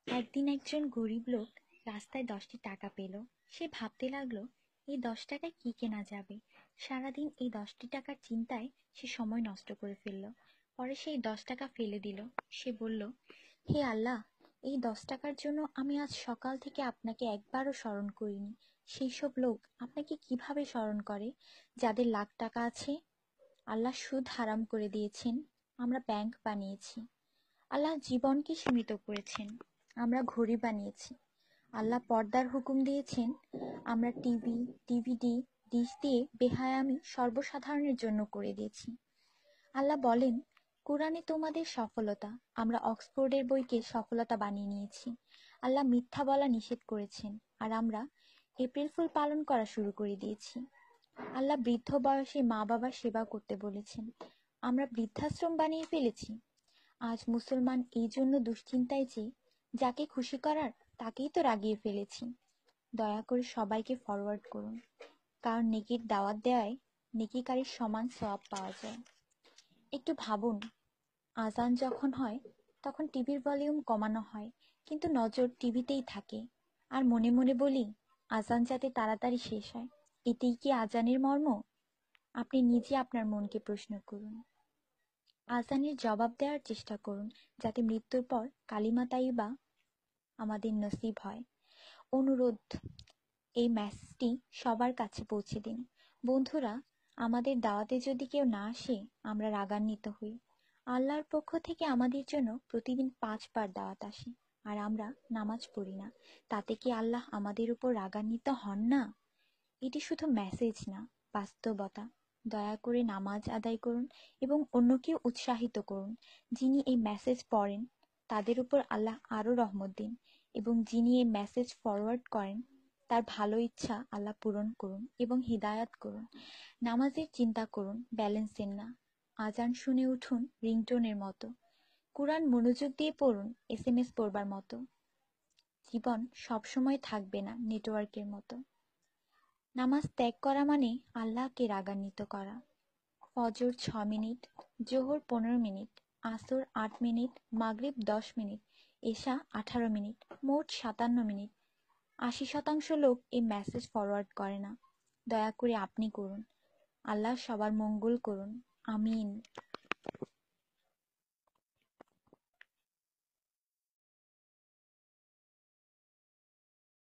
একদিন একজন গরিব লোক রাস্তায় 10টি টাকা পেল। সে ভাবতে লাগলো, এই 10 টাকায় কি কেনা যাবে। সারাদিন এই 10টি টাকার চিন্তায় সে সময় নষ্ট করে ফেলল। পরে সেই 10 টাকা ফেলে দিল। সে বলল, হে আল্লাহ, এই 10 টাকার জন্য আমি আজ সকাল থেকে আপনাকে একবারও স্মরণ করিনি। সেই সব লোক আপনাকে কিভাবে স্মরণ করে যাদের লাখ টাকা আছে? আল্লাহ সুদ হারাম করে দিয়েছেন, আমরা ব্যাংক বানিয়েছি। আল্লাহ জীবনকে সীমিত করেছেন, আমরা ঘড়ি বানিয়েছি। আল্লাহ পর্দার হুকুম দিয়েছেন, আমরা টিভি, ডিভিডি, ডিশ দিয়ে বেহায়ামি সর্বসাধারণের জন্য করে দিয়েছি। আল্লাহ বলেন, কোরআনে তোমাদের সফলতা, আমরা অক্সফোর্ডের বইকে সফলতা বানিয়ে নিয়েছি। আল্লাহ মিথ্যা বলা নিষেধ করেছেন, আর আমরা এপ্রিল ফুল পালন করা শুরু করে দিয়েছি। আল্লাহ বৃদ্ধ বয়সে মা বাবার সেবা করতে বলেছেন, আমরা বৃদ্ধাশ্রম বানিয়ে ফেলেছি। আজ মুসলমান এই জন্য দুশ্চিন্তায় যে যাকে খুশি করার তাকেই তো রাগিয়ে ফেলেছি। দয়া করে সবাইকে ফরওয়ার্ড করুন, কারণ নেকির দাওয়াত দেওয়ায় নেকিকারীর সমান সওয়াব পাওয়া যায়। একটু ভাবুন, আজান যখন হয় তখন টিভির ভলিউম কমানো হয়, কিন্তু নজর টিভিতেই থাকে। আর মনে মনে বলি, আজান যাতে তাড়াতাড়ি শেষ হয়। এটাই কি আজানের মর্ম? আপনি নিজে আপনার মনকে প্রশ্ন করুন। আজানের জবাব দেওয়ার চেষ্টা করুন, যাতে মৃত্যুর পর কালিমা তাইয়্যিবা আমাদের নসিব হয়। অনুরোধ, এই মেসেজটি সবার কাছে পৌঁছে দিন। বন্ধুরা, আমাদের দাওয়াতে যদি কেউ না আসে, আমরা রাগান্বিত হই। আল্লাহর পক্ষ থেকে আমাদের জন্য প্রতিদিন 5 বার দাওয়াত আসে, আর আমরা নামাজ পড়ি না। তাতে কি আল্লাহ আমাদের উপর রাগান্বিত হন না? এটি শুধু মেসেজ না, বাস্তবতা। দয়া করে নামাজ আদায় করুন এবং অন্যকেও উৎসাহিত করুন। যিনি এই মেসেজ পড়েন তাদের উপর আল্লাহ আরও রহমত দিন, এবং যিনি এই মেসেজ ফরওয়ার্ড করেন তার ভালো ইচ্ছা আল্লাহ পূরণ করুন এবং হিদায়াত করুন। নামাজের চিন্তা করুন, ব্যালেন্সের না। আজান শুনে উঠুন রিংটোনের মতো। কোরআন মনোযোগ দিয়ে পড়ুন, এসএমএস পড়বার মতো। জীবন সবসময় থাকবে না নেটওয়ার্কের মতো। নামাজ ত্যাগ করা মানে আল্লাহকে রাগান্বিত করা। ফজর 6 মিনিট, জোহর 15 মিনিট, আসর 8 মিনিট, মাগরিব 10 মিনিট, এশা 18 মিনিট, মোট 57 মিনিট। 80% লোক এই মেসেজ ফরওয়ার্ড করে না। দয়া করে আপনি করুন। আল্লাহ সবার মঙ্গল করুন। আমিন।